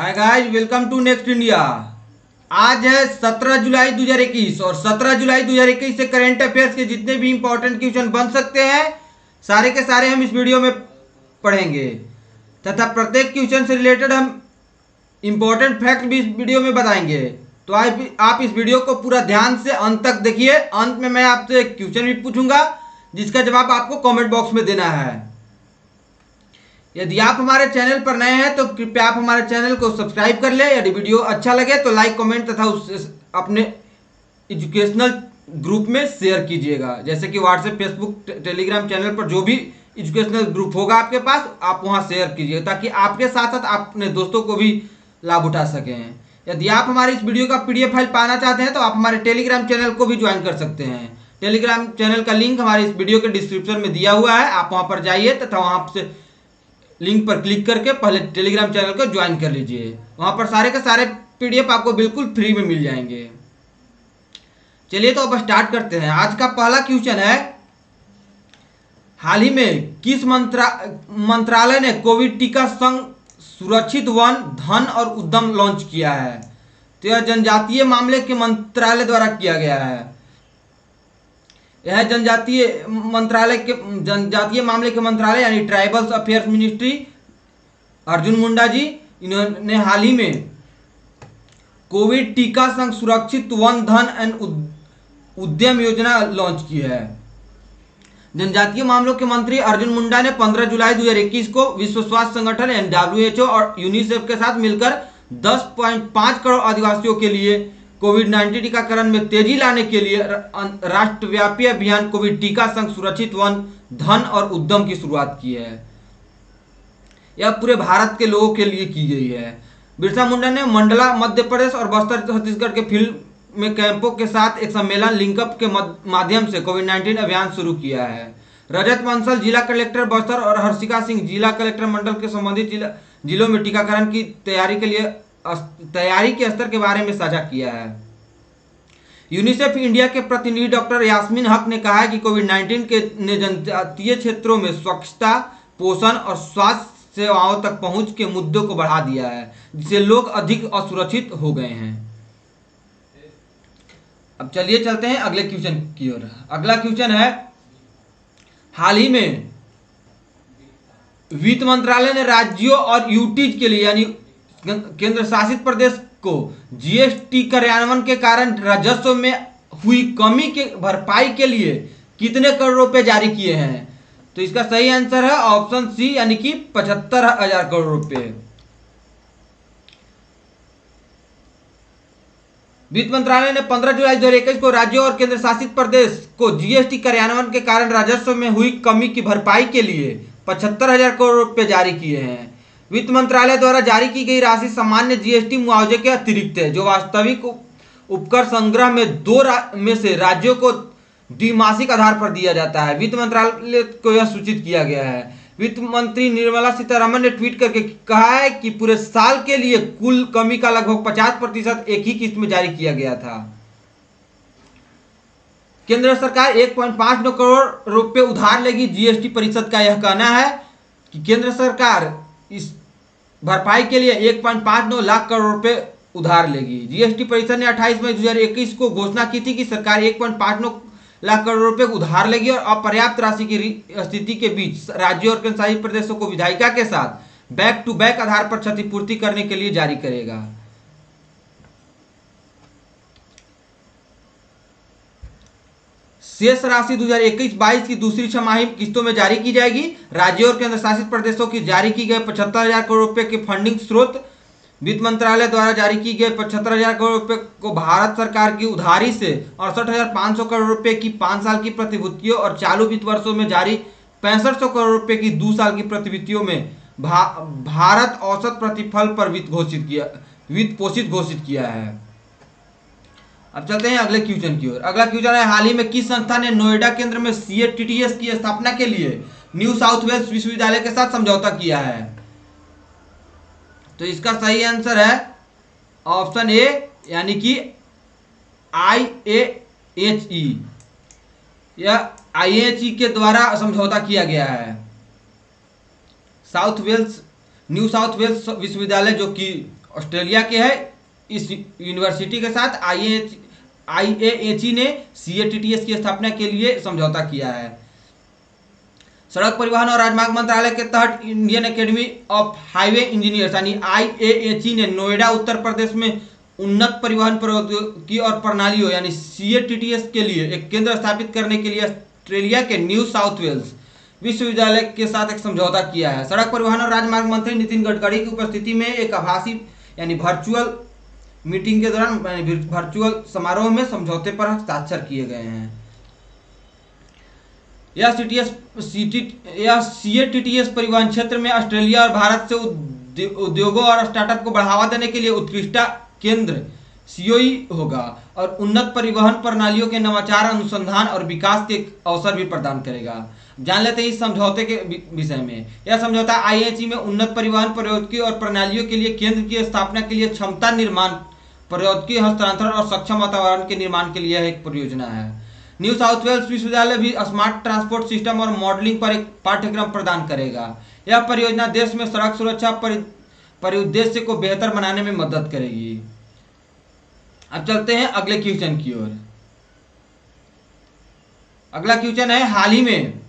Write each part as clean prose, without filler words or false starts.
Hi guys, welcome to next India. आज है 17 जुलाई 2021 और 17 जुलाई 2021 से करंट अफेयर्स के जितने भी इंपॉर्टेंट क्वेश्चन बन सकते हैं सारे के सारे हम इस वीडियो में पढ़ेंगे तथा प्रत्येक क्वेश्चन से रिलेटेड हम इंपॉर्टेंट फैक्ट भी इस वीडियो में बताएंगे। तो आप इस वीडियो को पूरा ध्यान से अंत तक देखिए। अंत में मैं आपसे एक क्वेश्चन भी पूछूंगा जिसका जवाब आपको कमेंट बॉक्स में देना है। यदि आप हमारे चैनल पर नए हैं तो कृपया आप हमारे चैनल को सब्सक्राइब कर ले। यदि वीडियो अच्छा लगे तो लाइक कमेंट तथा उसे अपने एजुकेशनल ग्रुप में शेयर कीजिएगा, जैसे कि व्हाट्सएप, फेसबुक, टेलीग्राम चैनल पर जो भी एजुकेशनल ग्रुप होगा आपके पास आप वहां शेयर कीजिए ताकि आपके साथ साथ आप अपने दोस्तों को भी लाभ उठा सकें। यदि आप हमारी इस वीडियो का पीडीएफ फाइल पाना चाहते हैं तो आप हमारे टेलीग्राम चैनल को भी ज्वाइन कर सकते हैं। टेलीग्राम चैनल का लिंक हमारे इस वीडियो के डिस्क्रिप्शन में दिया हुआ है, आप वहां पर जाइए तथा वहां से लिंक पर क्लिक करके पहले टेलीग्राम चैनल को ज्वाइन कर लीजिए। वहां पर सारे के सारे पीडीएफ आपको बिल्कुल फ्री में मिल जाएंगे। चलिए तो अब स्टार्ट करते हैं। आज का पहला क्वेश्चन है, हाल ही में किस मंत्रालय ने कोविड टीका संग सुरक्षित वन, धन और उद्यम लॉन्च किया है? तो यह जनजातीय मामले के मंत्रालय द्वारा किया गया है। यह जनजातीय मामले के मंत्रालय यानी tribals affairs ministry, Arjun Munda ji, इन्होंने हाल ही में कोविड टीका संग सुरक्षित वन, धन एंड उद्यम योजना लॉन्च की है। जनजातीय मामलों के मंत्री अर्जुन मुंडा ने 15 जुलाई 2021 को विश्व स्वास्थ्य संगठन यानी WHO और यूनिसेफ के साथ मिलकर 10.5 करोड़ आदिवासियों के लिए कोविड-19 टीकाकरण में तेजी लाने के लिए राष्ट्रव्यापी अभियान कोविड टीका संग सुरक्षित वन, धन और उद्यम की शुरुआत की है। यह पूरे भारत के लोगों के लिए की गई है। बिरसा मुंडा ने मंडला मध्य प्रदेश और बस्तर छत्तीसगढ़ के फील्ड में कैंपों के साथ एक सम्मेलन लिंकअप के माध्यम से कोविड-19 अभियान शुरू किया है। रजत बंसल जिला कलेक्टर बस्तर और हर्षिका सिंह जिला कलेक्टर मंडल के संबंधित जिलों में टीकाकरण की तैयारी के स्तर के बारे में साझा किया है। यूनिसेफ इंडिया के प्रतिनिधि डॉक्टर यास्मीन हक ने कहा है कि कोविड-19 ने जनजातीय क्षेत्रों में स्वच्छता, पोषण और स्वास्थ्य सेवाओं तक पहुंच के मुद्दों को बढ़ा दिया है, जिससे लोग अधिक असुरक्षित हो गए हैं। अब चलिए चलते हैं अगले क्वेश्चन की ओर। अगला क्वेश्चन है, हाल ही में वित्त मंत्रालय ने राज्यों और यूटीज के लिए यानी केंद्र शासित प्रदेश को जीएसटी कार्यान्वयन के कारण राजस्व में हुई कमी के भरपाई के लिए कितने करोड़ रुपए जारी किए हैं? तो इसका सही आंसर है ऑप्शन सी यानी कि 75,000 करोड़ रुपए। वित्त मंत्रालय ने 15 जुलाई 2021 को राज्यों और केंद्र शासित प्रदेश को जीएसटी कार्यान्वयन के कारण राजस्व में हुई कमी की भरपाई के लिए 75,000 करोड़ रुपए जारी किए हैं। वित्त मंत्रालय द्वारा जारी की गई राशि सामान्य जीएसटी मुआवजे के अतिरिक्त है, जो वास्तविक उपकर संग्रह में में से राज्यों को द्विमासिक आधार पर दिया जाता है। वित्त मंत्रालय को यह सूचित किया गया है। वित्त मंत्री निर्मला सीतारमण ने ट्वीट करके कहा है कि पूरे साल के लिए कुल कमी का लगभग 50% एक ही किस्त में जारी किया गया था। केंद्र सरकार 1.59 करोड़ रुपए उधार लेगी। जीएसटी परिषद का यह कहना है कि केंद्र सरकार इस भरपाई के लिए 1.59 लाख करोड़ रुपए उधार लेगी। जीएसटी परिषद ने 28 मई 2021 को घोषणा की थी कि सरकार 1.59 लाख करोड़ रुपए उधार लेगी और अपर्याप्त राशि की स्थिति के बीच राज्यों और केंद्रशासित प्रदेशों को विधायिका के साथ बैक टू बैक आधार पर क्षतिपूर्ति करने के लिए जारी करेगा। शेष राशि 2021-22 की दूसरी छमाही किस्तों में जारी की जाएगी। राज्यों और केंद्र शासित प्रदेशों की जारी की गए 75,000 करोड़ रुपए के फंडिंग स्रोत वित्त मंत्रालय द्वारा जारी की गए 75,000 करोड़ रुपए को भारत सरकार की उधारी से 68,500 करोड़ रुपए की 5 साल की प्रतिभूतियों और चालू वित्त वर्षों में जारी 6500 करोड़ रुपए की 2 साल की प्रतिभूतियों में भारत औसत प्रतिफल पर वित्त पोषित घोषित किया है। अब चलते हैं अगले क्वेश्चन की ओर। अगला क्वेश्चन है, हाल ही में किस संस्था ने नोएडा केंद्र में CATTS की स्थापना के लिए न्यू साउथ वेल्स विश्वविद्यालय के साथ समझौता किया है? तो इसका सही आंसर है ऑप्शन ए यानी कि IAHE। यह IAHE के द्वारा समझौता किया गया है। न्यू साउथ वेल्स विश्वविद्यालय जो कि ऑस्ट्रेलिया के है। इस यूनिवर्सिटी के साथ IAHE ने CATTS की स्थापना के लिए समझौता किया है। सड़क परिवहन और राजमार्ग मंत्रालय के तहत Indian academy of highway engineers यानी IAHE ने नोएडा उत्तर प्रदेश में उन्नत परिवहन प्रौद्योगिकी और प्रणालियों यानी CATTS के लिए एक केंद्र स्थापित करने के लिए ऑस्ट्रेलिया के न्यू साउथ वेल्स विश्वविद्यालय के साथ एक समझौता किया है। सड़क परिवहन और राजमार्ग मंत्री नितिन गडकरी की उपस्थिति में एक आभासी यानी वर्चुअल मीटिंग के दौरान वर्चुअल समारोह में समझौते पर हस्ताक्षर किए गए हैं। यह CATTS परिवहन क्षेत्र में ऑस्ट्रेलिया और भारत से उद्योगों और स्टार्टअप को बढ़ावा देने के लिए उत्कृष्टता केंद्र COE होगा और उन्नत परिवहन प्रणालियों के नवाचार, अनुसंधान और विकास के अवसर भी प्रदान करेगा। जान लेते हैं इस समझौते के विषय में। यह समझौता IAHE में उन्नत परिवहन प्रौद्योगिकी और प्रणालियों के लिए केंद्र की स्थापना के लिए क्षमता निर्माण, प्रौद्योगिकी हस्तांतरण और सक्षम वातावरण के निर्माण के लिए एक परियोजना है। न्यू साउथ वेल्स विश्वविद्यालय भी स्मार्ट ट्रांसपोर्ट सिस्टम और मॉडलिंग पर एक पाठ्यक्रम प्रदान करेगा। यह परियोजना देश में सड़क सुरक्षा परिउद्देश्य को बेहतर बनाने में मदद करेगी। अब चलते हैं अगले क्वेश्चन की ओर। अगला क्वेश्चन है, हाल ही में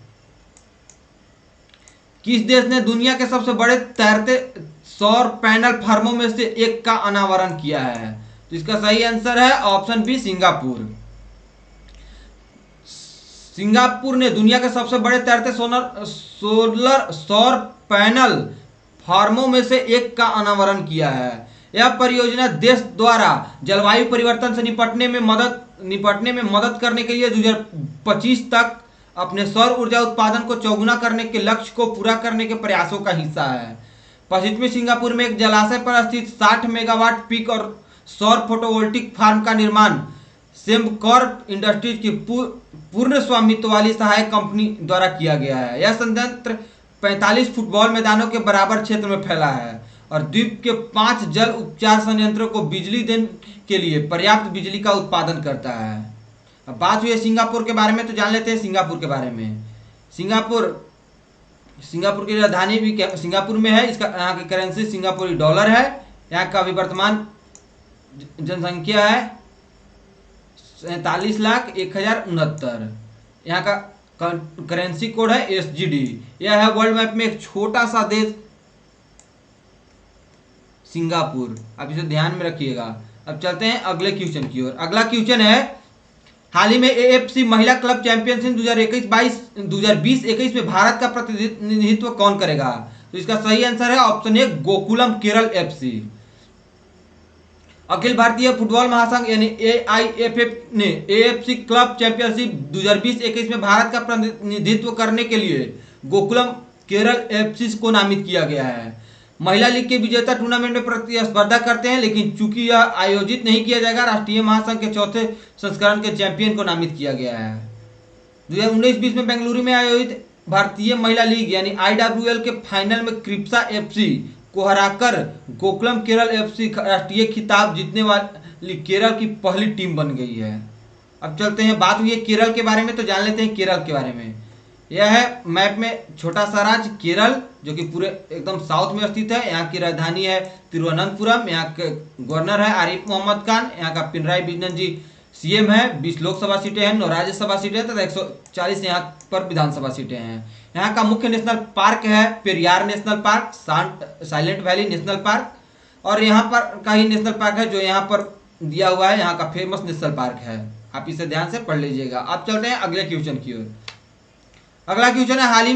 किस देश ने दुनिया के सबसे बड़े तैरते सौर पैनल फार्मों में से एक का अनावरण किया है? तो इसका सही आंसर है ऑप्शन बी, सिंगापुर। सिंगापुर ने दुनिया के सबसे बड़े तैरते सोलर सौर पैनल फार्मों में से एक का अनावरण किया है। यह परियोजना देश द्वारा जलवायु परिवर्तन से निपटने में मदद करने के लिए 2025 तक अपने सौर ऊर्जा उत्पादन को चौगुना करने के लक्ष्य को पूरा करने के प्रयासों का हिस्सा है। पश्चिमी सिंगापुर में एक जलाशय पर स्थित 60 मेगावाट पीक और सौर फोटोवोल्टिक फार्म का निर्माण सेमकॉर्प इंडस्ट्रीज की पूर्ण स्वामित्व वाली सहायक कंपनी द्वारा किया गया है। यह संयंत्र 45 फुटबॉल मैदानों के बराबर क्षेत्र में फैला है और द्वीप के 5 जल उपचार संयंत्रों को बिजली देने के लिए पर्याप्त बिजली का उत्पादन करता है। अब बात हुई है सिंगापुर के बारे में, तो जान लेते हैं सिंगापुर के बारे में। सिंगापुर की राजधानी भी सिंगापुर में है। इसका यहाँ की करेंसी सिंगापुरी डॉलर है। यहाँ का अभी वर्तमान जनसंख्या है 47,01,069। यहाँ का करेंसी कोड है SGD। यह है वर्ल्ड मैप में एक छोटा सा देश सिंगापुर। आप इसे ध्यान में रखिएगा। अब चलते हैं अगले क्वेश्चन की ओर। अगला क्वेश्चन है, हाल ही में AFC महिला क्लब चैंपियनशिप 2020-21 में भारत का प्रतिनिधित्व कौन करेगा? तो इसका सही आंसर है option A, Gokulam Kerala FC। Akhil Bharatiya football महासंघ यानी AIFF ने AFC क्लब चैंपियनशिप 2020-21 में भारत का प्रतिनिधित्व करने के लिए गोकुलम केरल FC को नामित किया गया है। महिला लीग के विजेता टूर्नामेंट में प्रतिस्पर्धा करते हैं, लेकिन चूंकि यह आयोजित नहीं किया जाएगा, राष्ट्रीय महासंघ के चौथे संस्करण के चैंपियन को नामित किया गया है। 2019-20 में बेंगलुरु में आयोजित भारतीय महिला लीग यानी IWL के फाइनल में क्रिप्सा FC को हराकर गोकुलम केरल FC राष्ट्रीय खिताब जीतने वाली केरल की पहली टीम बन गई है। अब चलते हैं, बात हुई है केरल के बारे में, तो जान लेते हैं केरल के बारे में। यह है मैप में छोटा सा राज्य केरल, जो कि पूरे एकदम साउथ में स्थित है। यहाँ की राजधानी है तिरुवनंतपुरम। यहाँ के गवर्नर है आरिफ मोहम्मद खान। यहाँ का पिनराई विजयन जी CM है। 20 लोकसभा सीटें हैं, 9 राज्यसभा सीटें तथा 140 यहाँ पर विधानसभा सीटें हैं। यहाँ का मुख्य नेशनल पार्क है Periyar national park, silent valley national park, और यहाँ पर का ही नेशनल पार्क है जो यहाँ पर दिया हुआ है। यहाँ का फेमस नेशनल पार्क है। आप इसे ध्यान से पढ़ लीजिएगा। अब चलते हैं अगले क्वेश्चन की ओर। अगला क्वेश्चन है, हाल ही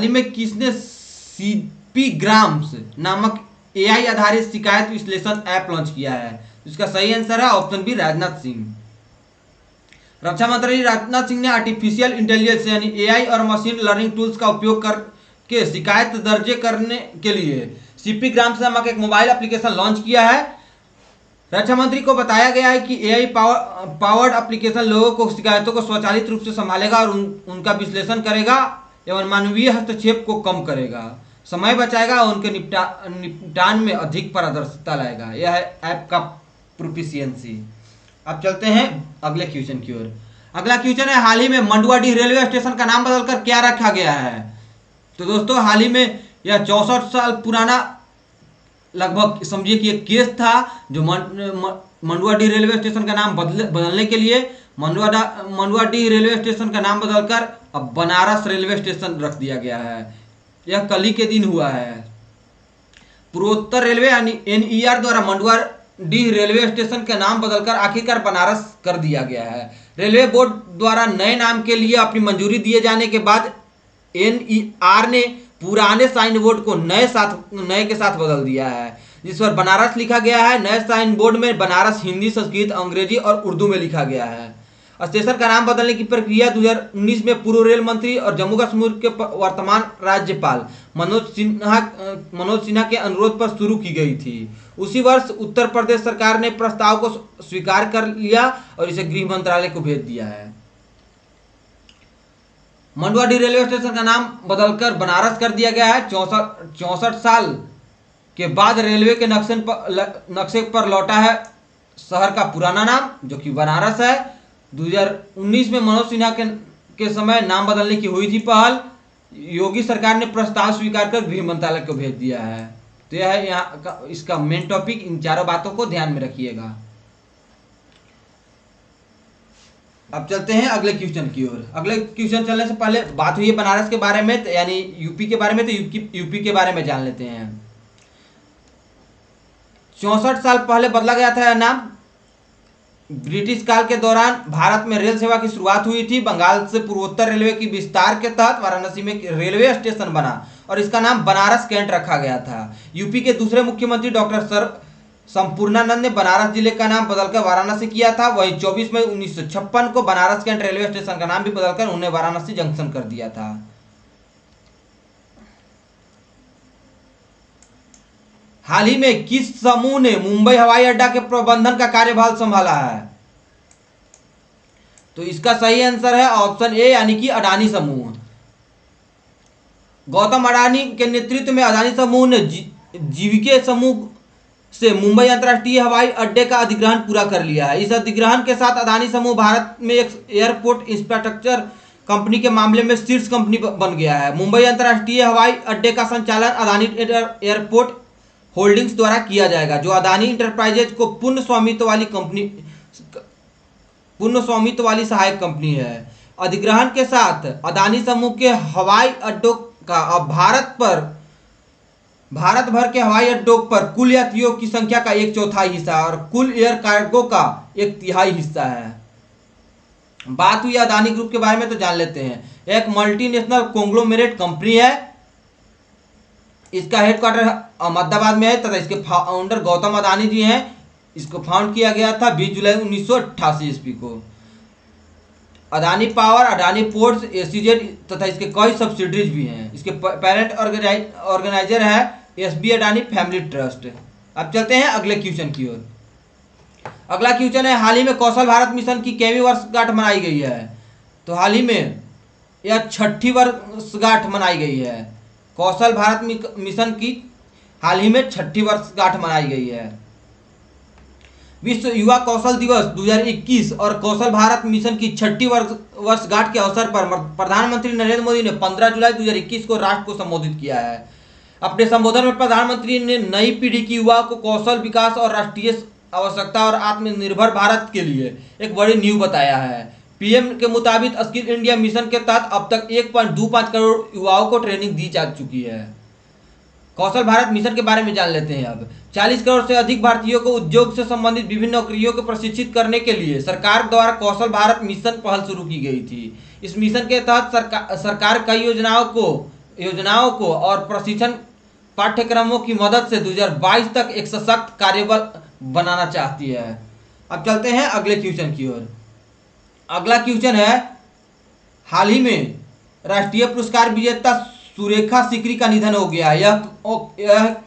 में किसने CP ग्राम्स नामक AI आधारित शिकायत विश्लेषण ऐप लॉन्च किया है? इसका सही आंसर है ऑप्शन बी, राजनाथ सिंह। रक्षा मंत्री राजनाथ सिंह ने आर्टिफिशियल इंटेलिजेंस यानी AI और मशीन लर्निंग टूल्स का उपयोग करके शिकायत दर्ज करने के लिए CP ग्राम्स नामक एक मोबाइल एप्लीकेशन लॉन्च किया है। रक्षा मंत्री को बताया गया है कि AI पावर्ड एप्लीकेशन लोगों को शिकायतों को स्वचालित रूप से संभालेगा और उनका विश्लेषण करेगा एवं मानवीय हस्तक्षेप को कम करेगा, समय बचाएगा और उनके निपटान में अधिक पारदर्शिता लाएगा। यह है ऐप का प्रोफिशिएंसी। अब चलते हैं अगले क्वेश्चन की ओर। अगला क्वेश्चन है, हाल ही में मंडुआडीह रेलवे स्टेशन का नाम बदलकर क्या रखा गया है? तो दोस्तों, हाल ही में यह 64 साल पुराना लगभग समझिए कि एक केस था, जो मंडुआडीह रेलवे स्टेशन का नाम बदलने के लिए मंडुआडीह रेलवे स्टेशन का नाम बदलकर अब बनारस रेलवे स्टेशन रख दिया गया है। यह कल ही के दिन हुआ है। पूर्वोत्तर रेलवे यानी NER द्वारा मंडुआडीह रेलवे स्टेशन का नाम बदलकर आखिरकार बनारस कर दिया गया है। रेलवे बोर्ड द्वारा नए नाम के लिए अपनी मंजूरी दिए जाने के बाद NER ने पुराने साइन बोर्ड को नए के साथ बदल दिया है, जिस पर बनारस लिखा गया है। नए साइन बोर्ड में बनारस हिंदी, संस्कृत, अंग्रेजी और उर्दू में लिखा गया है। स्टेशन का नाम बदलने की प्रक्रिया 2019 में पूर्व रेल मंत्री और जम्मू कश्मीर के वर्तमान राज्यपाल मनोज सिन्हा के अनुरोध पर शुरू की गई थी। उसी वर्ष उत्तर प्रदेश सरकार ने प्रस्ताव को स्वीकार कर लिया और इसे गृह मंत्रालय को भेज दिया है। मंडुआडीह रेलवे स्टेशन का नाम बदलकर बनारस कर दिया गया है। 64 साल के बाद रेलवे के नक्शे पर लौटा है शहर का पुराना नाम, जो कि बनारस है। 2019 में मनोज सिन्हा के समय नाम बदलने की हुई थी पहल। योगी सरकार ने प्रस्ताव स्वीकार कर गृह मंत्रालय को भेज दिया है। तो यह है यहाँ का इसका मेन टॉपिक। इन चारों बातों को ध्यान में रखिएगा। अब चलते हैं अगले क्वेश्चन की ओर। अगले क्वेश्चन चलने से पहले बात हुई है बनारस के बारे में, यानी यूपी के बारे में, तो यूपी के बारे में जान लेते हैं। 64 साल पहले बदला गया था यह नाम। ब्रिटिश काल के दौरान भारत में रेल सेवा की शुरुआत हुई थी। बंगाल से पूर्वोत्तर रेलवे की विस्तार के तहत वाराणसी में रेलवे स्टेशन बना और इसका नाम बनारस कैंट रखा गया था। यूपी के दूसरे मुख्यमंत्री डॉक्टर संपूर्णानंद ने बनारस जिले का नाम बदलकर वाराणसी किया था। वहीं 24 मई 1956 को बनारस कैंट रेलवे स्टेशन का नाम भी बदलकर उन्हें वाराणसी जंक्शन कर दिया था। हाल ही में किस समूह ने मुंबई हवाई अड्डा के प्रबंधन का कार्यभार संभाला है? तो इसका सही आंसर है ऑप्शन ए, यानी कि अडानी समूह। गौतम अडानी के नेतृत्व में अडानी समूह ने जीवीके समूह से मुंबई अंतर्राष्ट्रीय हवाई अड्डे का अधिग्रहण पूरा कर लिया है। इस अधिग्रहण के साथ अडानी समूह भारत में एक एयरपोर्ट इंफ्रास्ट्रक्चर कंपनी के मामले में शीर्ष कंपनी बन गया है। मुंबई अंतर्राष्ट्रीय हवाई अड्डे का संचालन अडानी एयरपोर्ट होल्डिंग्स द्वारा किया जाएगा, जो अडानी इंटरप्राइजेज को पूर्ण स्वामित्व वाली सहायक कंपनी है। अधिग्रहण के साथ अडानी समूह के हवाई अड्डों का अब भारत भर के हवाई अड्डों पर कुल यात्रियों की संख्या का 1/4 हिस्सा और कुल एयर कार्गो का 1/3 हिस्सा है। बात हुई अडानी ग्रुप के बारे में, तो जान लेते हैं। एक मल्टीनेशनल कॉन्ग्लोमेरेट कंपनी है। इसका हेडक्वार्टर अहमदाबाद में है तथा इसके फाउंडर गौतम अडानी जी हैं। इसको फाउंड किया गया था 20 जुलाई 1988 ईस्वी को। Adani power, Adani ports, SEZ तथा इसके कई सब्सिडरीज भी हैं। इसके पेरेंट ऑर्गेनाइजर है SB अडानी फैमिली ट्रस्ट। अब चलते हैं अगले क्वेश्चन की ओर। अगला क्वेश्चन है, हाल ही में कौशल भारत मिशन की कितवीं वर्षगांठ मनाई गई है? तो हाल ही में यह 6ठी वर्षगांठ मनाई गई है। कौशल भारत मिशन की हाल ही में 6ठी वर्षगांठ मनाई गई है। विश्व युवा कौशल दिवस 2021 और कौशल भारत मिशन की 6ठी वर्षगांठ के अवसर पर प्रधानमंत्री नरेंद्र मोदी ने 15 जुलाई 2021 को राष्ट्र को संबोधित किया है। अपने संबोधन में प्रधानमंत्री ने नई पीढ़ी की युवा को कौशल विकास और राष्ट्रीय आवश्यकता और आत्मनिर्भर भारत के लिए एक बड़ी नींव बताया है। PM के मुताबिक स्किल इंडिया मिशन के तहत अब तक 1.25 करोड़ युवाओं को ट्रेनिंग दी जा चुकी है। कौशल भारत मिशन के बारे में जान लेते हैं। अब 40 करोड़ से अधिक भारतीयों को उद्योग से संबंधित विभिन्न नौकरियों को प्रशिक्षित करने के लिए सरकार द्वारा कौशल भारत मिशन पहल शुरू की गई थी। इस मिशन के तहत सरकार कई योजनाओं को और प्रशिक्षण पाठ्यक्रमों की मदद से 2022 तक एक सशक्त कार्यबल बनाना चाहती है। अब चलते हैं अगले क्वेश्चन की ओर। अगला क्वेश्चन है, हाल ही में राष्ट्रीय पुरस्कार विजेता सुरेखा सीकरी का निधन हो गया। यह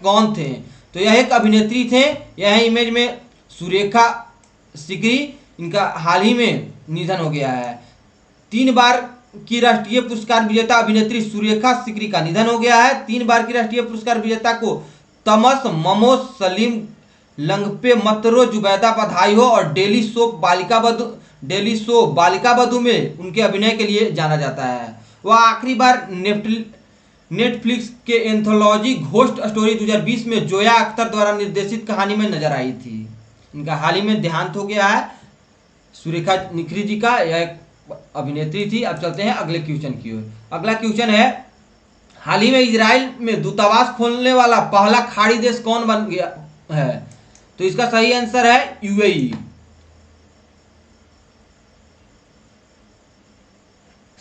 कौन थे? तो यह एक अभिनेत्री थे। यह इमेज में सुरेखा सीकरी, इनका हाल ही में निधन हो गया है। 3 बार की राष्ट्रीय पुरस्कार विजेता अभिनेत्री सुरेखा सीकरी का निधन हो गया है। 3 बार की राष्ट्रीय पुरस्कार विजेता को तमस ममो, सलीम लंगपे मतरो, जुबैदा बधाई हो और डेली शो बालिका बधू में उनके अभिनय के लिए जाना जाता है। वह आखिरी बार नेटफ्लिक्स के एंथोलॉजी घोस्ट स्टोरी 2020 में जोया अख्तर द्वारा निर्देशित कहानी में नजर आई थी। इनका हाल ही में देहांत हो गया है। सुरेखा निखरी जी का, यह एक अभिनेत्री थी। अब चलते हैं अगले क्वेश्चन की ओर। अगला क्वेश्चन है, हाल ही में इजराइल में दूतावास खोलने वाला पहला खाड़ी देश कौन बन गया है? तो इसका सही आंसर है यूएई।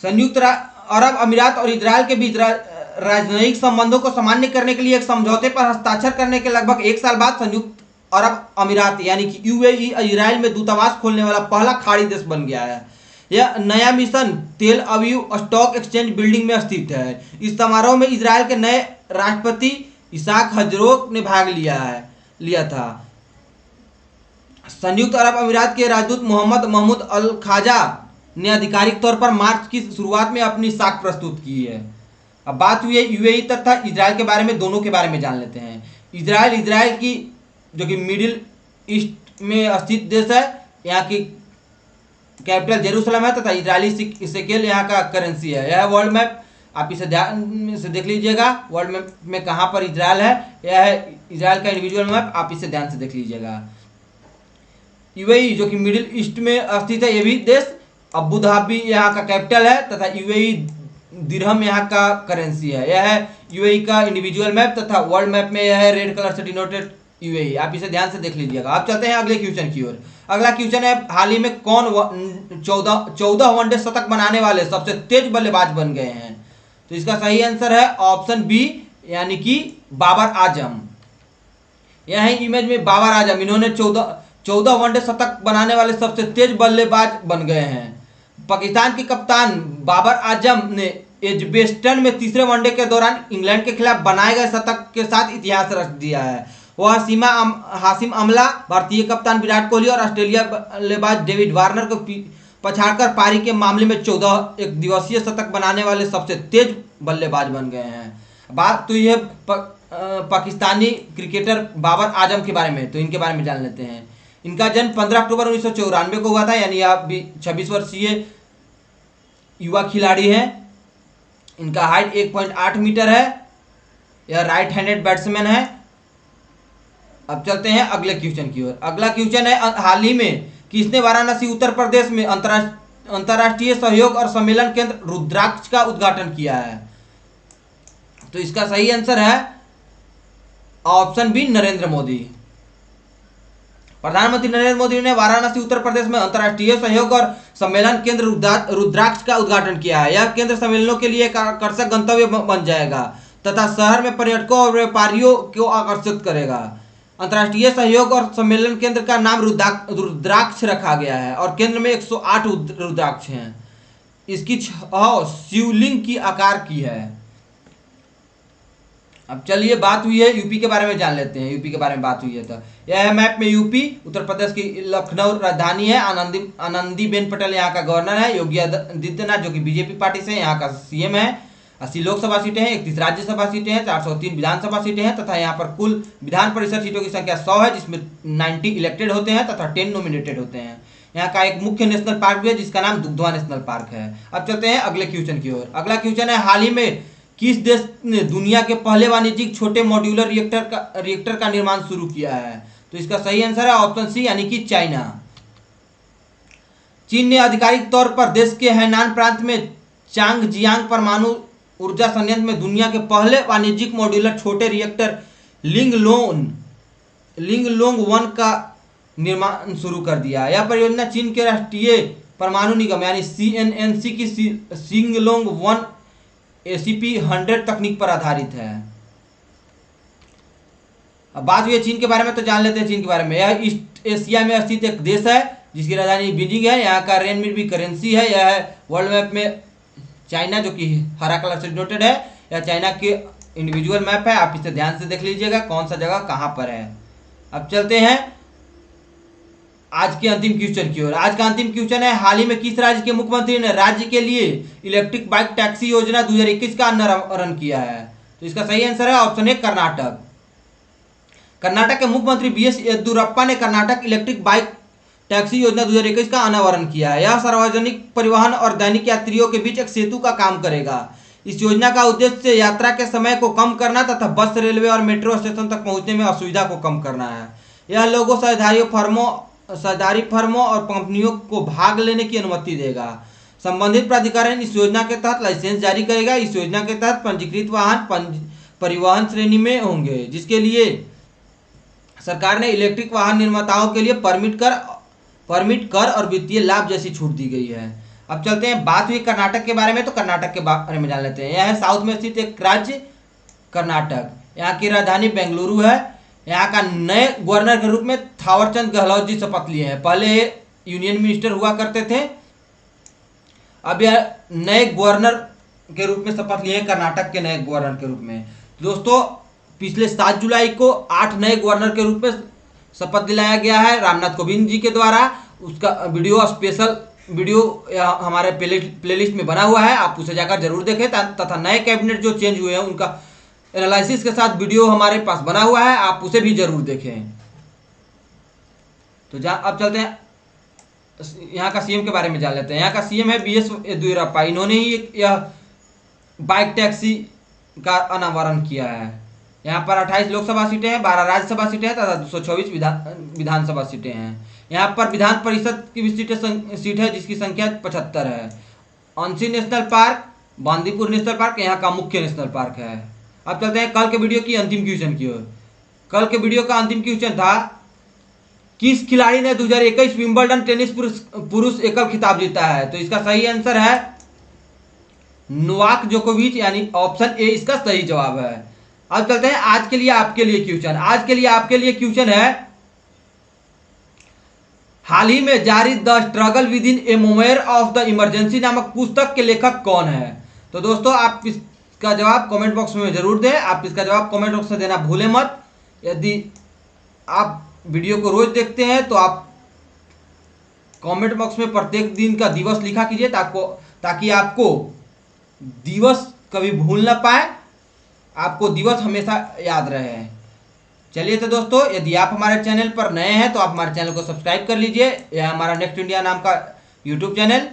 संयुक्त अरब अमीरात और इजराइल के बीच राजनयिक संबंधों को सामान्य करने के लिए एक समझौते पर हस्ताक्षर करने के लगभग 1 साल बाद संयुक्त अरब अमीरात यानी कि यूएई इजराइल में दूतावास खोलने वाला पहला खाड़ी देश बन गया है। यह नया मिशन तेल अवीव स्टॉक एक्सचेंज बिल्डिंग में स्थित है। इस समारोह में इजराइल के नए राष्ट्रपति इसाक हजरोक ने भाग लिया था। संयुक्त अरब अमीरात के राजदूत मोहम्मद महमूद अल खाजा ने आधिकारिक तौर पर मार्च की शुरुआत में अपनी साख प्रस्तुत की है। अब बात हुई है यूएई तथा इजराइल के बारे में, दोनों के बारे में जान लेते हैं। इजराइल की जो कि मिडिल ईस्ट में स्थित देश है। यहाँ की कैपिटल जेरूसलम है तथा इजरायली शेकेल यहाँ का करेंसी है। यह वर्ल्ड मैप आप इसे ध्यान से देख लीजिएगा। वर्ल्ड मैप में कहाँ पर इजराइल है, यह है इजराइल का इंडिविजुअल मैप, आप इसे ध्यान से देख लीजिएगा। यूएई जो कि मिडिल ईस्ट में स्थित है, ये भी देश। अबू धाबी यहाँ का कैपिटल है तथा यूएई दिरहम यहाँ का करेंसी है। यह है यूएई का इंडिविजुअल मैप तथा वर्ल्ड मैप में यह है रेड कलर से डिनोटेड यूएई। आप इसे ध्यान से देख लीजिएगा। अब चलते हैं अगले क्वेश्चन की ओर। अगला क्वेश्चन है, हाल ही में कौन 14 वनडे शतक बनाने वाले सबसे तेज बल्लेबाज बन गए हैं? तो इसका सही आंसर है ऑप्शन बी यानी कि बाबर आजम। यह है इमेज में बाबर आजम, इन्होंने 14 वनडे शतक बनाने वाले सबसे तेज बल्लेबाज बन गए हैं। पाकिस्तान के कप्तान बाबर आजम ने एजबेस्टन में तीसरे वनडे के दौरान इंग्लैंड के खिलाफ बनाए गए शतक के साथ इतिहास रच दिया है। वह हाशिम अमला, भारतीय कप्तान विराट कोहली और ऑस्ट्रेलिया बल्लेबाज डेविड वार्नर को पछाड़कर पारी के मामले में 14 एक दिवसीय शतक बनाने वाले सबसे तेज बल्लेबाज बन गए हैं। बात तो यह पाकिस्तानी क्रिकेटर बाबर आजम के बारे में, तो इनके बारे में जान लेते हैं। इनका जन्म 15 अक्टूबर 1994 को हुआ था, यानी आप भी 26 वर्षीय युवा खिलाड़ी हैं। इनका हाइट 1.8 मीटर है। यह राइट हैंडेड बैट्समैन है। अब चलते हैं अगले क्वेश्चन की ओर। अगला क्वेश्चन है, हाल ही में किसने वाराणसी उत्तर प्रदेश में अंतर्राष्ट्रीय सहयोग और सम्मेलन केंद्र रुद्राक्ष का उद्घाटन किया है? तो इसका सही आंसर है ऑप्शन बी नरेंद्र मोदी। प्रधानमंत्री नरेंद्र मोदी ने वाराणसी उत्तर प्रदेश में अंतर्राष्ट्रीय सहयोग और सम्मेलन केंद्र रुद्राक्ष का उद्घाटन किया है। यह केंद्र सम्मेलनों के लिए एक आकर्षक गंतव्य बन जाएगा तथा शहर में पर्यटकों और व्यापारियों को आकर्षित करेगा। अंतर्राष्ट्रीय सहयोग और सम्मेलन केंद्र का नाम रुद्राक्ष रखा गया है और केंद्र में 108 रुद्राक्ष हैं। इसकी 6 शिवलिंग की आकार की है। अब चलिए, बात हुई है यूपी के बारे में, जान लेते हैं यूपी के बारे में बात हुई है। तो यह है मैप में यूपी, उत्तर प्रदेश की लखनऊ राजधानी है। आनंदीबेन पटेल यहाँ का गवर्नर है। योगी आदित्यनाथ जो कि बीजेपी पार्टी से यहाँ का सीएम है। 80 लोकसभा सीटें हैं, 31 राज्यसभा सीटें हैं, 403 विधानसभा सीटें हैं तथा यहाँ पर कुल विधान परिषद सीटों की संख्या 100 है, जिसमें 90 इलेक्टेड होते हैं तथा 10 नॉमिनेटेड होते हैं। यहाँ का एक मुख्य नेशनल पार्क भी है जिसका नाम दुग्धवा नेशनल पार्क है। अब चलते हैं अगले क्वेश्चन की ओर। अगला क्वेश्चन है, हाल ही में किस देश ने दुनिया के पहले वाणिज्यिक छोटे मॉड्यूलर रिएक्टर का निर्माण शुरू किया है? तो इसका सही आंसर है ऑप्शन सी यानी कि चाइना। चीन ने आधिकारिक तौर पर देश के हैनान प्रांत में चांगजियांग परमाणु ऊर्जा संयंत्र में दुनिया के पहले वाणिज्यिक मॉड्यूलर छोटे रिएक्टर लिंगलोंग 1 का निर्माण शुरू कर दिया। यह परियोजना चीन के राष्ट्रीय परमाणु निगम यानी CNNC की सिंगलोंग 1 ACP-100 तकनीक पर आधारित है। अब बात हुई है चीन के बारे में, तो जान लेते हैं चीन के बारे में। यह ईस्ट एशिया में स्थित एक देश है जिसकी राजधानी बीजिंग है। यहाँ का रेनमिनबी करेंसी है। यह है वर्ल्ड मैप में चाइना जो कि हरा कलर से डिनोटेड है। यह चाइना के इंडिविजुअल मैप है, आप इसे ध्यान से देख लीजिएगा कौन सा जगह कहाँ पर है। अब चलते हैं आज के अंतिम क्वेश्चन की ओर। आज का अंतिम क्वेश्चन है, हाल ही में किस राज्य के मुख्यमंत्री ने राज्य के लिए इलेक्ट्रिक बाइक टैक्सी योजना 2021 का अनावरण किया है? तो इसका सही आंसर है ऑप्शन ए कर्नाटक। कर्नाटक के मुख्यमंत्री BS येदियुरप्पा ने कर्नाटक इलेक्ट्रिक बाइक टैक्सी योजना 2021 का अनावरण किया है। यह सार्वजनिक परिवहन और दैनिक यात्रियों के बीच एक सेतु का काम करेगा। इस योजना का उद्देश्य यात्रा के समय को कम करना तथा बस, रेलवे और मेट्रो स्टेशन तक पहुंचने में असुविधा को कम करना है। यह लोगों, साझेदारी फर्मों और कंपनियों को भाग लेने की अनुमति देगा। संबंधित प्राधिकरण इस योजना के तहत लाइसेंस जारी करेगा। इस योजना के तहत पंजीकृत वाहन परिवहन श्रेणी में होंगे, जिसके लिए सरकार ने इलेक्ट्रिक वाहन निर्माताओं के लिए परमिट कर और वित्तीय लाभ जैसी छूट दी गई है। अब चलते हैं, बात हुई कर्नाटक के बारे में, तो कर्नाटक के बारे में जान लेते हैं। यह है साउथ में स्थित एक राज्य कर्नाटक। यहाँ की राजधानी बेंगलुरु है। यहाँ का नए गवर्नर के रूप में थावरचंद गहलोत जी शपथ लिए हैं। पहले यूनियन मिनिस्टर हुआ करते थे, अब यह नए गवर्नर के रूप में शपथ लिए हैं, कर्नाटक के नए गवर्नर के रूप में। दोस्तों, पिछले 7 जुलाई को 8 नए गवर्नर के रूप में शपथ दिलाया गया है रामनाथ कोविंद जी के द्वारा। उसका स्पेशल वीडियो हमारे प्लेलिस्ट में बना हुआ है, आप उसे जाकर जरूर देखें। तथा नए कैबिनेट जो चेंज हुए हैं उनका एनालिसिस के साथ वीडियो हमारे पास बना हुआ है, आप उसे भी जरूर देखें। तो अब चलते हैं, यहाँ का सीएम के बारे में जान लेते हैं। यहाँ का सीएम है BS येदियुरप्पा। इन्होंने ही यह बाइक टैक्सी का अनावरण किया है। यहाँ पर 28 लोकसभा सीटें हैं, 12 राज्यसभा सीटें हैं तथा 224 विधानसभा सीटें हैं। यहाँ पर विधान परिषद की भी सीट है, जिसकी संख्या 75 है। अंशी national park, Bandipur national park यहाँ का मुख्य नेशनल पार्क है। अब चलते हैं कल के वीडियो की अंतिम क्वेश्चन की ओर। कल के वीडियो का अंतिम क्वेश्चन था, किस खिलाड़ी ने 2021 विंबलडन टेनिस पुरुष एकल खिताब जीता है? तो इसका सही आंसर है नोवाक जोकोविच, यानी ऑप्शन ए इसका सही जवाब है। अब चलते हैं आज के लिए आपके लिए क्वेश्चन। आज के लिए आपके लिए क्वेश्चन है, हाल ही में जारी the struggle with in a moment of the emergency नामक पुस्तक के लेखक कौन है? तो दोस्तों, आप इसका जवाब कमेंट बॉक्स में जरूर दें। आप इसका जवाब कमेंट बॉक्स में देना भूलें मत। यदि आप वीडियो को रोज देखते हैं तो आप कमेंट बॉक्स में प्रत्येक दिन का दिवस लिखा कीजिए, ताकि आपको दिवस कभी भूल ना पाए, आपको दिवस हमेशा याद रहे। चलिए तो दोस्तों, यदि आप हमारे चैनल पर नए हैं तो आप हमारे चैनल को सब्सक्राइब कर लीजिए। यह हमारा नेक्स्ट इंडिया नाम का यूट्यूब चैनल,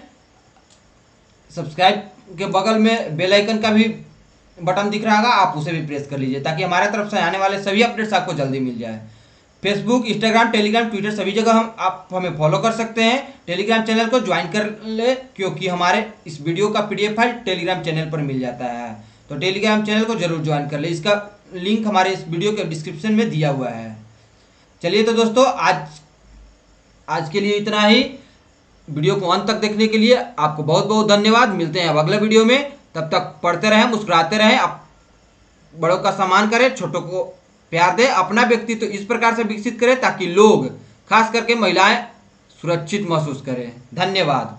सब्सक्राइब के बगल में बेल आइकन का भी बटन दिख रहा होगा, आप उसे भी प्रेस कर लीजिए, ताकि हमारे तरफ से आने वाले सभी अपडेट्स आपको जल्दी मिल जाए। फेसबुक, इंस्टाग्राम, टेलीग्राम, ट्विटर सभी जगह आप हमें फॉलो कर सकते हैं। टेलीग्राम चैनल को ज्वाइन कर ले, क्योंकि हमारे इस वीडियो का PDF फाइल टेलीग्राम चैनल पर मिल जाता है। तो टेलीग्राम चैनल को जरूर ज्वाइन कर ले, इसका लिंक हमारे इस वीडियो के डिस्क्रिप्शन में दिया हुआ है। चलिए तो दोस्तों, आज के लिए इतना ही। वीडियो को अंत तक देखने के लिए आपको बहुत बहुत धन्यवाद। मिलते हैं अब अगले वीडियो में, तब तक पढ़ते रहें, मुस्कुराते रहें, आप बड़ों का सम्मान करें, छोटों को प्यार दें, अपना व्यक्तित्व इस प्रकार से विकसित करें ताकि लोग, खास करके महिलाएं, सुरक्षित महसूस करें। धन्यवाद।